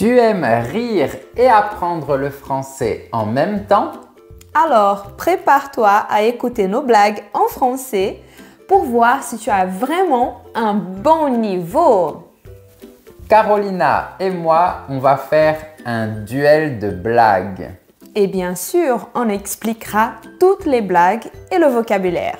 Tu aimes rire et apprendre le français en même temps? Alors, prépare-toi à écouter nos blagues en français pour voir si tu as vraiment un bon niveau. Carolina et moi, on va faire un duel de blagues. Et bien sûr, on expliquera toutes les blagues et le vocabulaire.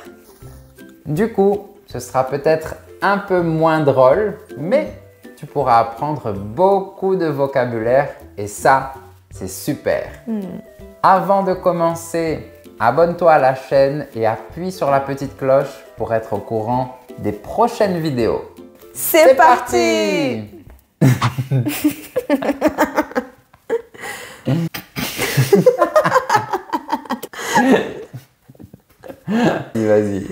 Du coup, ce sera peut-être un peu moins drôle, mais tu pourras apprendre beaucoup de vocabulaire et ça, c'est super. Avant de commencer, abonne-toi à la chaîne et appuie sur la petite cloche pour être au courant des prochaines vidéos. C'est parti! Vas-y.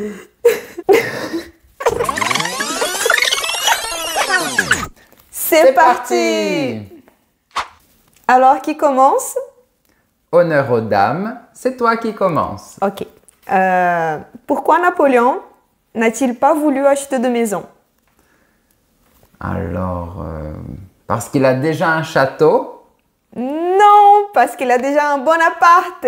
C'est parti! Alors, qui commence? Honneur aux dames, c'est toi qui commences. Ok. Pourquoi Napoléon n'a-t-il pas voulu acheter de maison? Alors, parce qu'il a déjà un château? Non, parce qu'il a déjà un bon appart.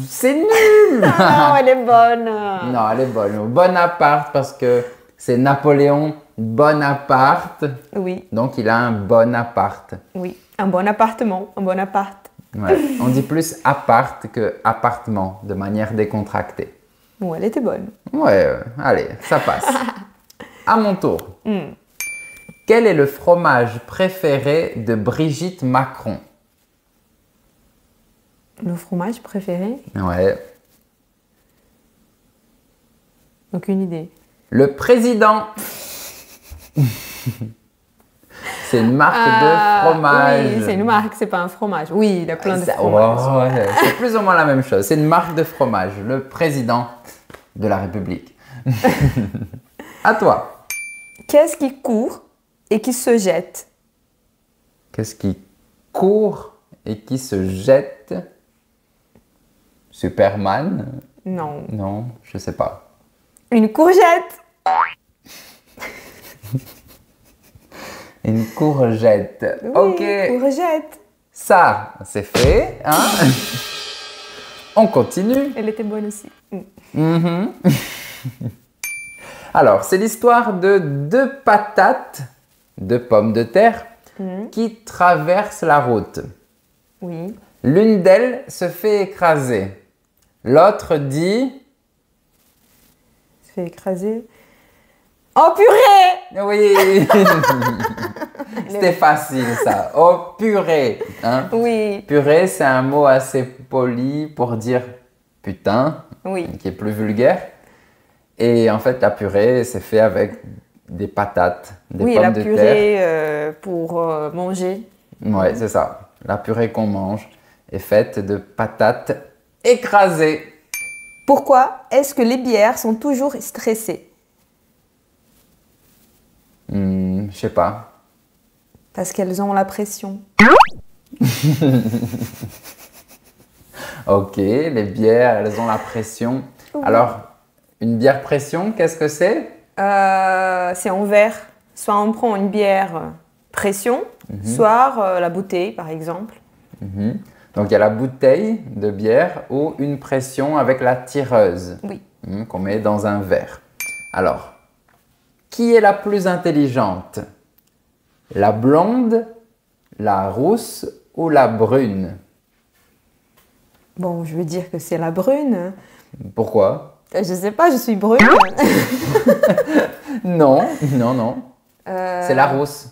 C'est nul! Non, elle est bonne. Non, elle est bonne. Bon appart parce que c'est Napoléon Bonaparte. Oui, Donc, il a un bon appart. oui. Un bon appartement, un bon appart. Ouais. On dit plus appart que appartement de manière décontractée. Bon, elle était bonne. Ouais, allez, ça passe. À mon tour. Quel est le fromage préféré de Brigitte Macron? Le fromage préféré? Ouais. Aucune idée. Le président. C'est une marque de fromage. Oui, c'est une marque, c'est pas un fromage. Oui, il y a plein de Ça- fromages. oh, ouais, c'est plus ou moins la même chose. C'est une marque de fromage. Le président de la République. À toi. Qu'est-ce qui court et qui se jette? Qu'est-ce qui court et qui se jette? Superman? Non. Non, je sais pas. Une courgette. Une courgette. Oui, Ok, courgette. ça, c'est fait. Hein? On continue. Elle était bonne aussi. Alors, c'est l'histoire de deux patates, deux pommes de terre, qui traversent la route. Oui. L'une d'elles se fait écraser. L'autre dit... Se fait écraser. Oh purée! Oui, c'était facile ça. Oh purée. Hein? Oui, Purée, c'est un mot assez poli pour dire putain, oui. qui est plus vulgaire. Et en fait, la purée, c'est fait avec des patates, des Oui, pommes la de terre. purée pour manger. Ouais, c'est ça. La purée qu'on mange est faite de patates écrasées. Pourquoi est-ce que les bières sont toujours stressées? Je sais pas. Parce qu'elles ont la pression. Ok, les bières, elles ont la pression. Oui. Alors, une bière pression, qu'est-ce que c'est? C'est en verre. Soit on prend une bière pression, soit la bouteille par exemple. Donc, il y a la bouteille de bière ou une pression avec la tireuse Oui. qu'on met dans un verre. Alors, qui est la plus intelligente? La blonde, la rousse ou la brune? Bon, je veux dire que c'est la brune. Pourquoi? Je sais pas, je suis brune. Non, non, non. C'est la rousse.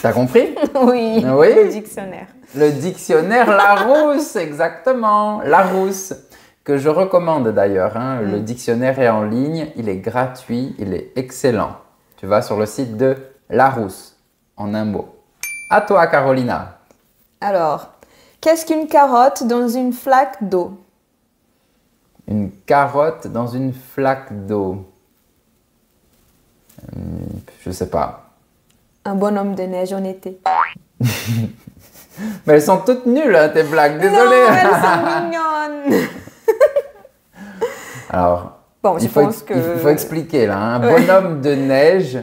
T'as compris? Oui, Oui. le dictionnaire. Le dictionnaire Larousse, exactement. Larousse, que je recommande d'ailleurs. Hein. Le dictionnaire est en ligne, il est gratuit, il est excellent. Tu vas sur le site de Larousse, en un mot. À toi, Carolina. Alors, qu'est-ce qu'une carotte dans une flaque d'eau? Une carotte dans une flaque d'eau. Je sais pas. Un bonhomme de neige en été. Mais elles sont toutes nulles, hein, tes blagues, désolé. Non, elles sont mignonnes. Alors, Bon, je pense que... il faut expliquer là. Un bonhomme de neige,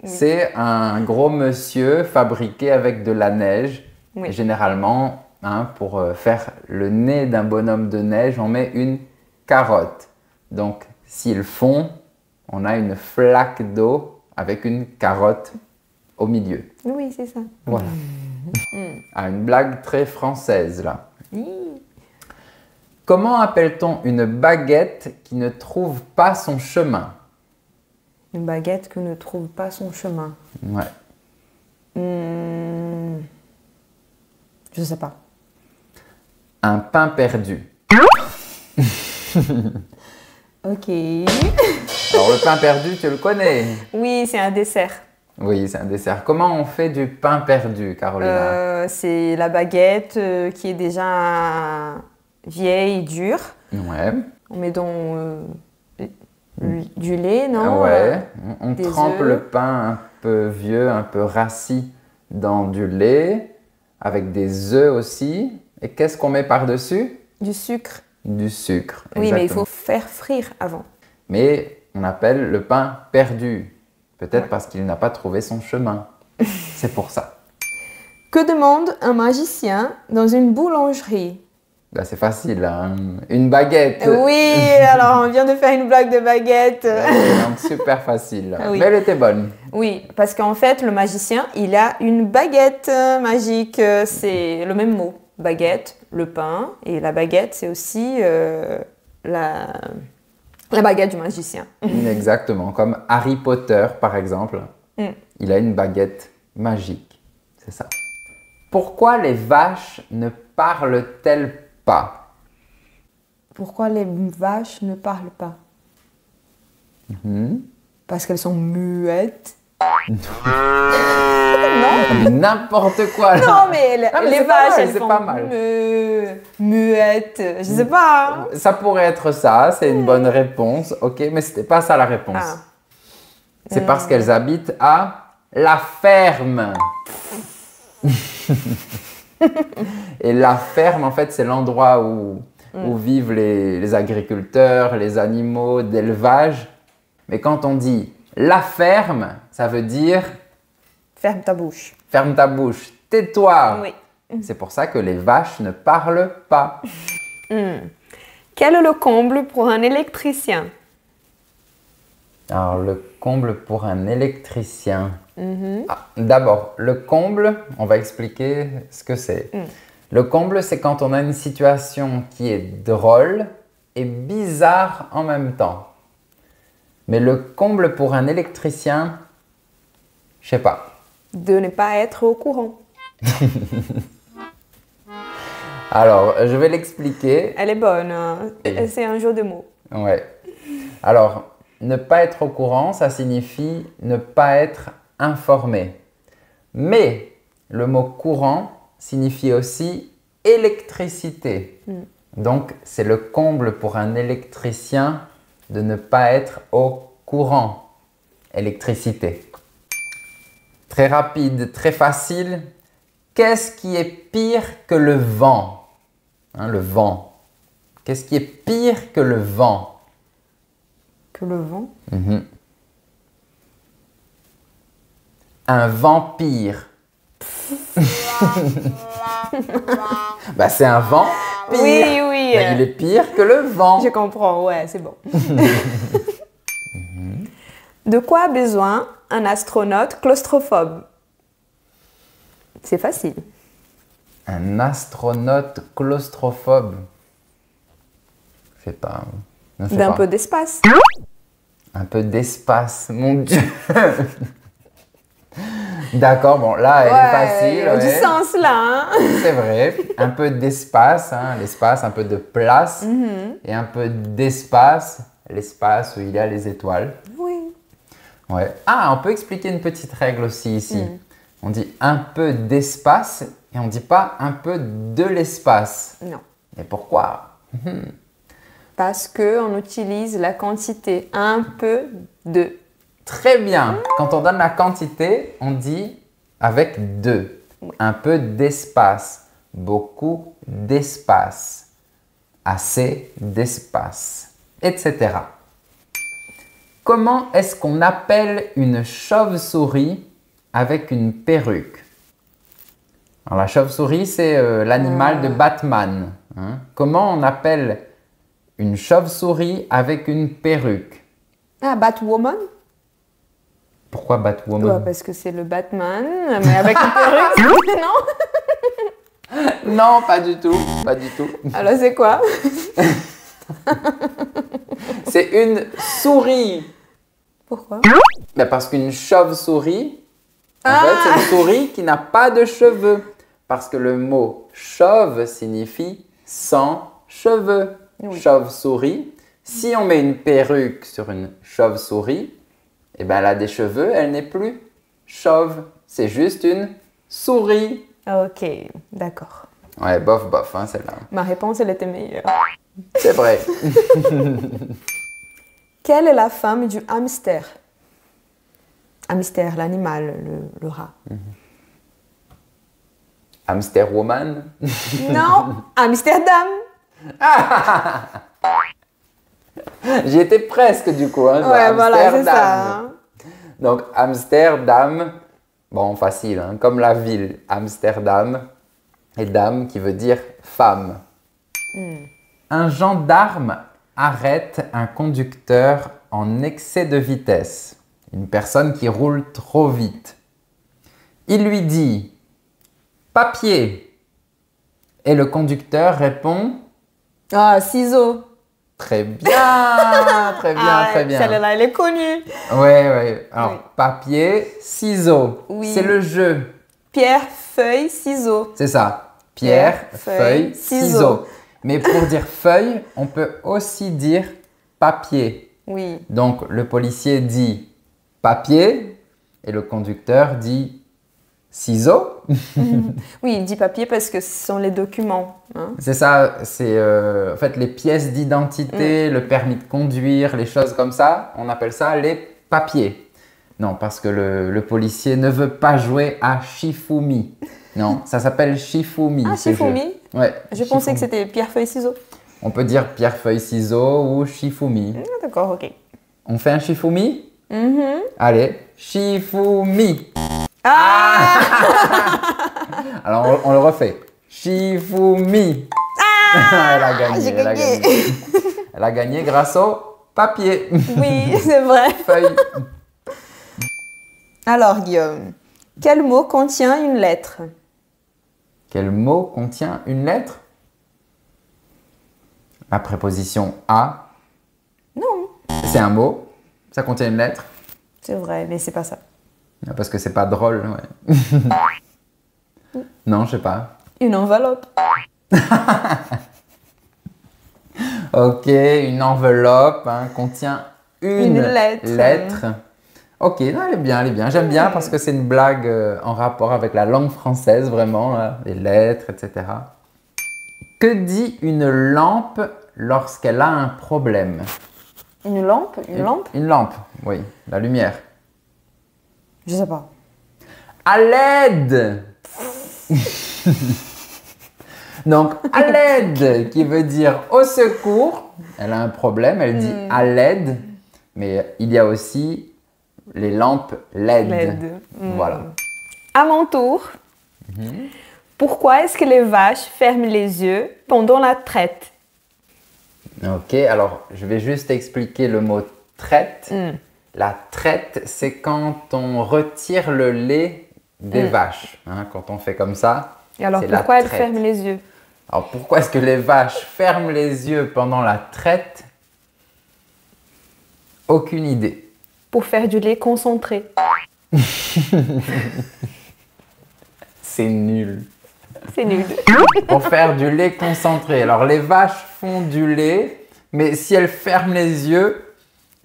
C'est un gros monsieur fabriqué avec de la neige. Oui. Et généralement, pour faire le nez d'un bonhomme de neige, on met une carotte. Donc, s'il fond, on a une flaque d'eau avec une carotte au milieu. Oui, c'est ça. Voilà. Une blague très française, là. Oui. Comment appelle-t-on une baguette qui ne trouve pas son chemin? Une baguette qui ne trouve pas son chemin. Ouais. Je sais pas. Un pain perdu. Ok. Alors, le pain perdu, tu le connais? Oui, c'est un dessert. Oui, c'est un dessert. Comment on fait du pain perdu, Carolina? C'est la baguette qui est déjà vieille, dure. Ouais. On met dans du lait, non? Ouais. On Des trempe œufs. le pain un peu vieux, un peu rassis dans du lait, avec des œufs aussi. Et qu'est-ce qu'on met par-dessus? Du sucre. Du sucre. Oui, mais il exactement. faut faire frire avant. Mais on appelle le pain perdu. Peut-être parce qu'il n'a pas trouvé son chemin. C'est pour ça. Que demande un magicien dans une boulangerie? Là, c'est facile, hein. Une baguette. Oui, alors on vient de faire une blague de baguette. Donc, super facile. Ah oui. Mais elle était bonne. Oui, parce qu'en fait, le magicien, il a une baguette magique. C'est le même mot. Baguette, le pain. Et la baguette, c'est aussi la baguette du magicien. Exactement. Comme Harry Potter, par exemple. Il a une baguette magique. C'est ça. Pourquoi les vaches ne parlent-elles pas? Pourquoi les vaches ne parlent pas? Parce qu'elles sont muettes. Non, N'importe quoi là. non, mais Ah, mais les c'est pas vaches, mal, elles c'est font pas mal. muettes. Je sais pas. Hein. Ça pourrait être ça, c'est une bonne réponse. Ok, mais c'était pas ça la réponse. Ah. C'est parce qu'elles habitent à la ferme. Et la ferme, en fait, c'est l'endroit où vivent les agriculteurs, les animaux d'élevage. Mais quand on dit la ferme, ça veut dire Ferme ta bouche. ferme ta bouche, tais-toi. Oui. C'est pour ça que les vaches ne parlent pas. Quel est le comble pour un électricien? Alors, le comble pour un électricien. D'abord, le comble, on va expliquer ce que c'est. Le comble, c'est quand on a une situation qui est drôle et bizarre en même temps. Mais le comble pour un électricien, je sais pas. De ne pas être au courant. Alors, je vais l'expliquer. Elle est bonne. Hein. Oui. C'est un jeu de mots. Ouais. Alors, ne pas être au courant, ça signifie ne pas être informé. Mais le mot courant signifie aussi électricité. Donc, c'est le comble pour un électricien de ne pas être au courant. Électricité. Très rapide, très facile. Qu'est-ce qui est pire que le vent? Le vent. Qu'est-ce qui est pire que le vent? Que le vent. Un vampire. Bah, c'est un vent pire. Oui, oui. Mais il est pire que le vent. Je comprends, ouais, c'est bon. De quoi a besoin un astronaute claustrophobe? C'est facile. Un astronaute claustrophobe. Je sais pas. Je sais D'un pas. peu d'espace. Un peu d'espace, mon Dieu. D'accord, bon, là, elle est facile. Du ouais. sens là. Hein. C'est vrai. Un peu d'espace, l'espace, un peu de place. Et un peu d'espace, l'espace où il y a les étoiles. Oui. Ouais. Ah, on peut expliquer une petite règle aussi ici. On dit un peu d'espace et on ne dit pas un peu de l'espace. Non. Et pourquoi? Parce qu'on utilise la quantité un peu de. Très bien. Quand on donne la quantité, on dit avec de. Oui. Un peu d'espace. Beaucoup d'espace. Assez d'espace. Etc. Comment est-ce qu'on appelle une chauve-souris avec une perruque? Alors, la chauve-souris, c'est l'animal de Batman. Hein. Comment on appelle une chauve-souris avec une perruque? Ah, Batwoman? Pourquoi Batwoman? Ouais, parce que c'est le Batman, mais avec une perruque, non? Non, pas du tout, pas du tout. Alors c'est quoi? C'est une souris. Pourquoi? Ben parce qu'une chauve-souris, en Ah! fait, c'est une souris qui n'a pas de cheveux. Parce que le mot chauve signifie sans cheveux. Oui. Chauve-souris. Si on met une perruque sur une chauve-souris, eh ben elle a des cheveux, elle n'est plus chauve. C'est juste une souris. Ok, d'accord. Ouais, bof, bof, hein, celle-là. Ma réponse, elle était meilleure. C'est vrai. Quelle est la femme du hamster? Hamster, l'animal, le rat. Hamster woman. Non, Amsterdam. J'y étais presque du coup. Hein, Ouais, voilà, c'est Amsterdam. ça. Hein. Donc Amsterdam, bon facile, hein, comme la ville Amsterdam, et dame qui veut dire femme. Un gendarme arrête un conducteur en excès de vitesse, une personne qui roule trop vite. Il lui dit « Papier !» et le conducteur répond Ah, ciseaux. « Très bien, très bien, Ah, très bien. » Celle-là, elle est connue. Ouais. Alors, Oui. papier, ciseaux. Oui. C'est le jeu. Pierre, feuille, ciseaux. C'est ça. Pierre, Pierre, feuille, feuille, ciseaux. ciseaux. Mais pour dire feuille, on peut aussi dire papier. Oui. Donc, le policier dit papier et le conducteur dit ciseaux. Oui, il dit papier parce que ce sont les documents. Hein. C'est ça, c'est en fait les pièces d'identité, le permis de conduire, les choses comme ça, on appelle ça les papiers. Non, parce que le policier ne veut pas jouer à Shifumi. Non, ça s'appelle Shifumi. Ah, ce jeu. Shifumi? Ouais. Je pensais Shifumi. que c'était pierre, feuille, ciseaux. On peut dire pierre, feuille, ciseaux ou Shifumi. Ah, d'accord, ok. On fait un Shifumi? Mhm. Allez, Shifumi. Ah! Alors on le refait. Shifumi. Elle a gagné. j'ai Elle a gagné. gagné. Elle a gagné grâce au papier. Oui, c'est vrai. Feuille. Alors, Guillaume, quel mot contient une lettre? Quel mot contient une lettre? La préposition à. Non. C'est un mot. Ça contient une lettre. C'est vrai, mais c'est pas ça. Parce que c'est pas drôle, ouais. Non, je sais pas. Une enveloppe. Ok, une enveloppe hein, contient une lettre. Ok, non, elle est bien, elle est bien. J'aime bien parce que c'est une blague en rapport avec la langue française, vraiment, là, les lettres, etc. Que dit une lampe lorsqu'elle a un problème? Une lampe? Une lampe? Une lampe, oui, la lumière. Je sais pas. À l'aide! Donc, à l'aide, qui veut dire au secours. Elle a un problème, elle dit à l'aide. Mais il y a aussi les lampes LED. LED. Voilà. À mon tour. Pourquoi est-ce que les vaches ferment les yeux pendant la traite? Ok, alors je vais juste expliquer le mot traite. La traite, c'est quand on retire le lait des vaches. Hein, quand on fait comme ça. Et alors c'est la pourquoi elles traite. ferment les yeux? Alors pourquoi est-ce que les vaches ferment les yeux pendant la traite? Aucune idée. Pour faire du lait concentré. C'est nul. C'est nul. Pour faire du lait concentré. Alors les vaches font du lait, mais si elles ferment les yeux,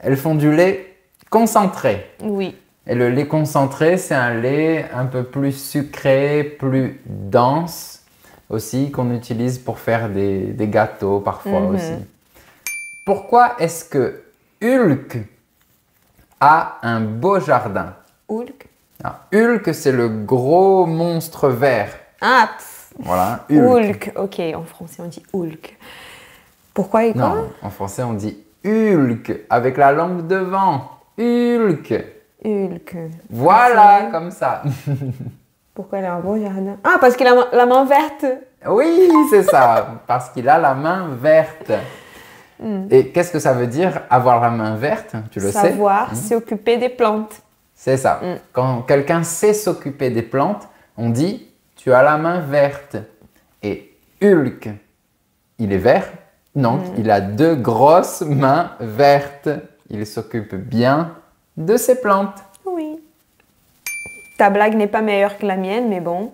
elles font du lait concentré. Oui. Et le lait concentré, c'est un lait un peu plus sucré, plus dense aussi, qu'on utilise pour faire des gâteaux parfois aussi. Pourquoi est-ce que Hulk a un beau jardin? Hulk. Alors, Hulk, c'est le gros monstre vert. Ah, Voilà, Hulk. Ok, en français on dit Hulk. Pourquoi et quoi? Non, en français on dit Hulk avec la langue devant. Hulk. Hulk. Voilà, C'est- comme ça. Pourquoi il a un beau jardin? Ah, parce qu'il a la main verte. Oui, c'est ça, parce qu'il a la main verte. Et qu'est-ce que ça veut dire avoir la main verte? Tu le sais? Savoir s'occuper des plantes. C'est ça. Quand quelqu'un sait s'occuper des plantes, on dit tu as la main verte. Et Hulk, il est vert, donc il a deux grosses mains vertes. Il s'occupe bien de ses plantes. Oui. Ta blague n'est pas meilleure que la mienne, mais bon.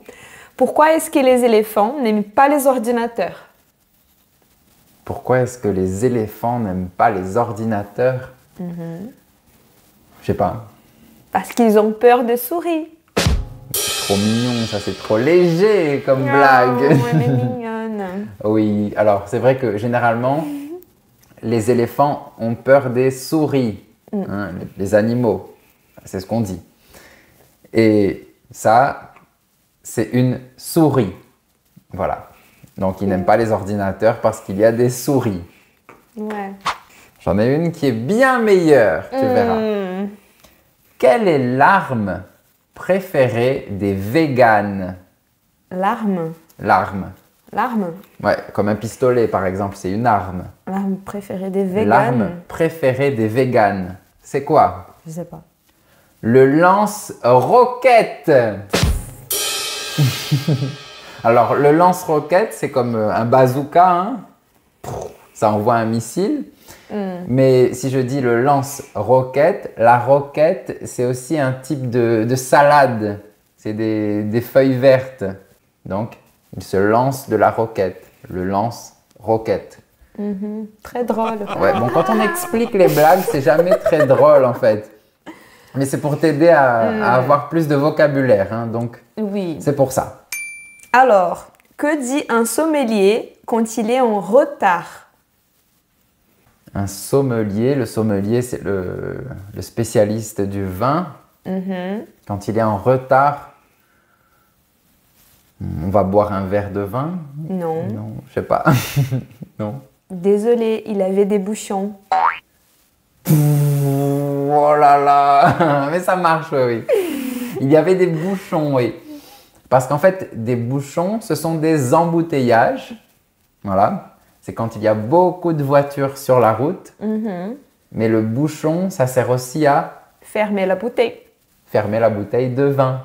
Pourquoi est-ce que les éléphants n'aiment pas les ordinateurs? Pourquoi est-ce que les éléphants n'aiment pas les ordinateurs? Je sais pas. Parce qu'ils ont peur des souris. Trop mignon, ça c'est trop léger comme Oh, blague. elle est mignonne. Oui, alors c'est vrai que généralement, les éléphants ont peur des souris, hein, les animaux, c'est ce qu'on dit. Et ça, c'est une souris. Voilà. Donc ils n'aiment pas les ordinateurs parce qu'il y a des souris. Ouais. J'en ai une qui est bien meilleure, tu verras. Quelle est l'arme préférée des véganes? L'arme. L'arme. L'arme. Ouais, comme un pistolet par exemple, c'est une arme. L'arme préférée des véganes. L'arme préférée des véganes, c'est quoi? Je sais pas. Le lance-roquette. Alors, le lance-roquette, c'est comme un bazooka, hein. Ça envoie un missile. Mais si je dis le lance-roquette, la roquette, c'est aussi un type de salade. C'est des feuilles vertes. Donc, il se lance de la roquette. Le lance-roquette. Très drôle. Ouais, bon, quand on explique les blagues, c'est jamais très drôle en fait. Mais c'est pour t'aider à avoir plus de vocabulaire, hein, donc Oui. c'est pour ça. Alors, que dit un sommelier quand il est en retard? Un sommelier, le sommelier c'est le spécialiste du vin. Quand il est en retard, on va boire un verre de vin? Non. Non, je sais pas. Non. Désolé, il avait des bouchons. Oh là là, mais ça marche, oui. Il y avait des bouchons, oui. Parce qu'en fait, des bouchons, ce sont des embouteillages. Voilà. C'est quand il y a beaucoup de voitures sur la route. Mais le bouchon, ça sert aussi à Fermez la bouteille. fermer la bouteille de vin.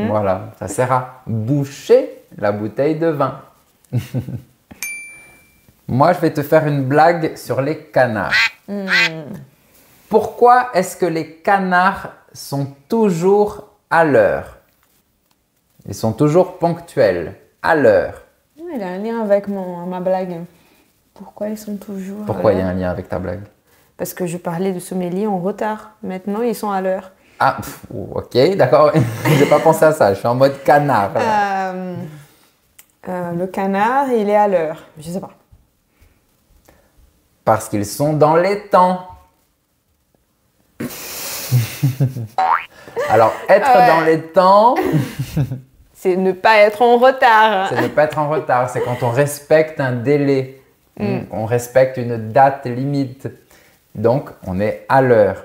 Voilà. Ça sert à boucher la bouteille de vin. Moi, je vais te faire une blague sur les canards. Pourquoi est-ce que les canards sont toujours à l'heure? Ils sont toujours ponctuels, à l'heure. Il a un lien avec ma blague. Pourquoi ils sont toujours Pourquoi à il y a l'heure? un lien avec ta blague? Parce que je parlais de sommelier en retard. Maintenant, ils sont à l'heure. Ah, ok, d'accord. J'ai pas pensé à ça. Je suis en mode canard. là. Le canard, il est à l'heure. Je sais pas. Parce qu'ils sont dans les temps. Alors, être dans les temps, C'est ne pas être en retard. c'est ne pas être en retard. C'est quand on respecte un délai. On respecte une date limite. Donc, on est à l'heure.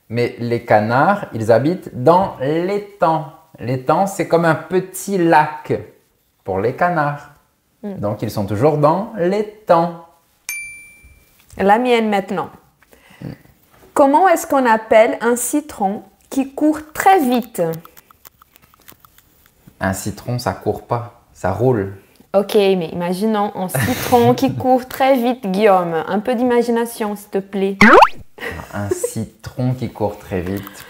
Mais les canards, ils habitent dans l'étang. L'étang, c'est comme un petit lac pour les canards. Donc, ils sont toujours dans l'étang. La mienne maintenant. Comment est-ce qu'on appelle un citron qui court très vite? Un citron, ça court pas, ça roule. Ok, mais imaginons un citron qui court très vite, Guillaume. Un peu d'imagination, s'il te plaît. Un citron qui court très vite.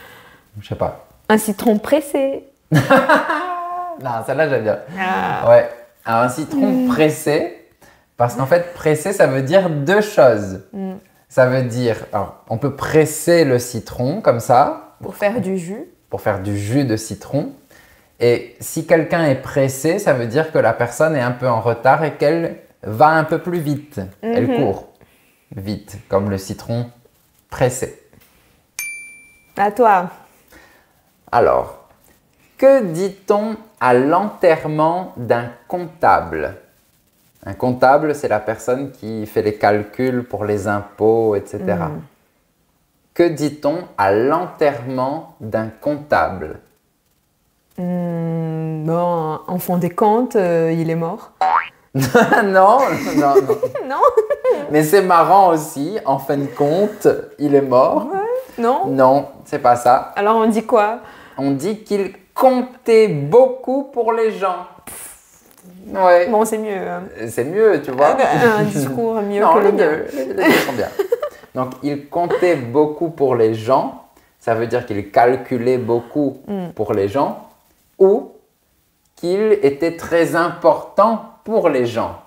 Je sais pas. Un citron pressé. Non, celle-là, j'aime bien. Ouais. Alors, un citron pressé, parce qu'en fait, pressé, ça veut dire deux choses. Ça veut dire, alors, on peut presser le citron comme ça, Pour faire du jus. pour faire du jus de citron. Et si quelqu'un est pressé, ça veut dire que la personne est un peu en retard et qu'elle va un peu plus vite. Elle court vite, comme le citron pressé. À toi. Alors, que dit-on à l'enterrement d'un comptable? Un comptable, c'est la personne qui fait les calculs pour les impôts, etc. Que dit-on à l'enterrement d'un comptable? Bon, en fond des comptes, il est mort. Non, non, non. Non? Mais c'est marrant aussi, en fin de compte, il est mort. Non? Non, c'est pas ça. Alors on dit quoi? On dit qu'il comptait beaucoup pour les gens. Ouais. Bon, c'est mieux. Hein. C'est mieux, tu vois. Un discours mieux Non, que le les mien. deux, les deux sont bien. Donc, il comptait beaucoup pour les gens. Ça veut dire qu'il calculait beaucoup pour les gens. Ou qu'il était très important pour les gens.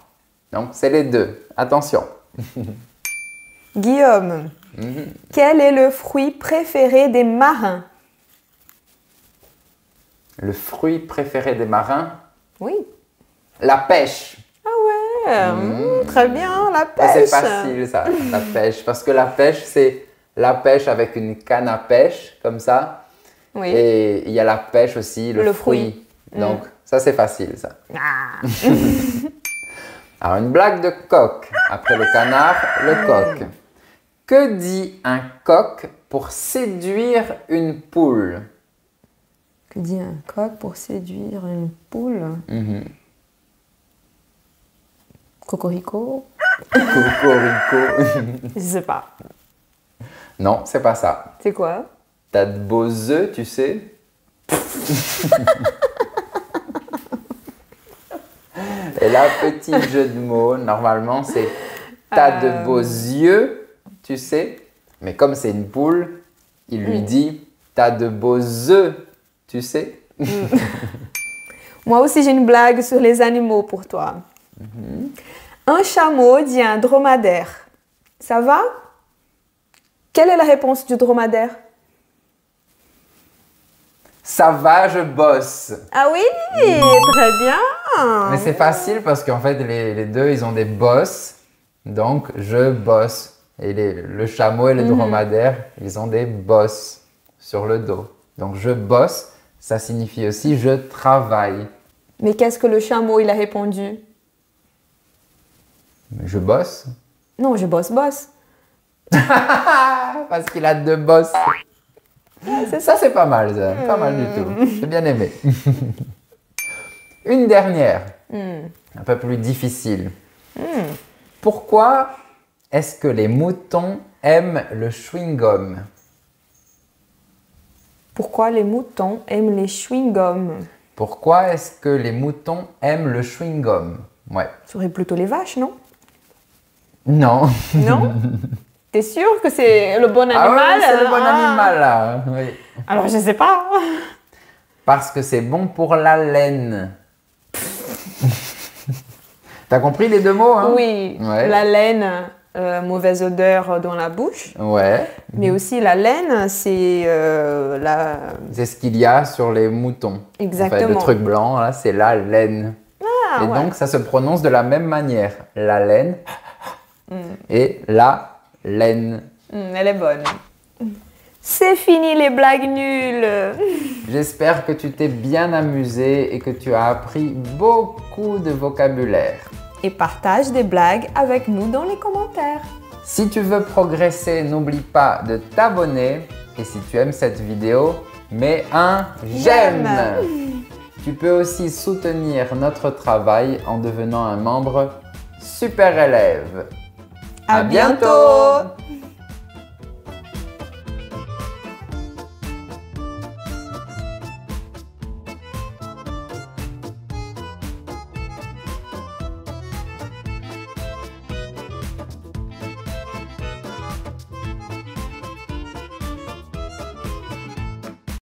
Donc, c'est les deux. Attention. Guillaume, quel est le fruit préféré des marins? Le fruit préféré des marins? Oui. La pêche. Ah ouais, très bien, la Ah, pêche. c'est facile ça, la pêche. Parce que la pêche, c'est la pêche avec une canne à pêche, comme ça. Oui. Et il y a la pêche aussi, le fruit. Donc, ça, c'est facile, ça. Ah. Alors, une blague de coq. Après le canard, le coq. Que dit un coq pour séduire une poule? Que dit un coq pour séduire une poule? Cocorico? Cocorico. Je sais pas. Non, c'est pas ça. C'est quoi? T'as de beaux œufs, tu sais. Et là, petit jeu de mots, normalement, c'est t'as de beaux yeux, tu sais. Mais comme c'est une poule, il lui dit t'as de beaux œufs, tu sais. Moi aussi, j'ai une blague sur les animaux pour toi. Un chameau dit à un dromadaire. Ça va? Quelle est la réponse du dromadaire? Ça va, je bosse. Ah oui, très bien. Mais c'est facile parce qu'en fait, les deux, ils ont des bosses. Donc, je bosse. Et le chameau et le dromadaire, ils ont des bosses sur le dos. Donc, je bosse, ça signifie aussi je travaille. Mais qu'est-ce que le chameau, il a répondu? Je bosse. Non, je bosse. Parce qu'il a deux bosses. C'est Ça, c'est pas mal, ça. Pas mal du tout. J'ai bien aimé. Une dernière. Un peu plus difficile. Pourquoi est-ce que les moutons aiment le chewing-gum? Pourquoi les moutons aiment les chewing-gums? Pourquoi est-ce que les moutons aiment le chewing-gum? Ouais. Ce serait plutôt les vaches, non? Non. Non? T'es sûr que c'est le bon animal? Ah oui, c'est le bon animal là. Oui. Alors je sais pas. Parce que c'est bon pour la laine. T'as compris les deux mots, hein? Oui, Ouais. la laine, mauvaise odeur dans la bouche. Ouais. Mais aussi la laine, c'est la... C'est ce qu'il y a sur les moutons. Exactement. En fait, le truc blanc, là, c'est la laine. Ah, et ouais. donc, ça se prononce de la même manière. La laine et la laine. Elle est bonne. C'est fini les blagues nulles. J'espère que tu t'es bien amusé et que tu as appris beaucoup de vocabulaire. Et partage des blagues avec nous dans les commentaires. Si tu veux progresser, n'oublie pas de t'abonner. Et si tu aimes cette vidéo, mets un j'aime. Tu peux aussi soutenir notre travail en devenant un membre super élève. À bientôt.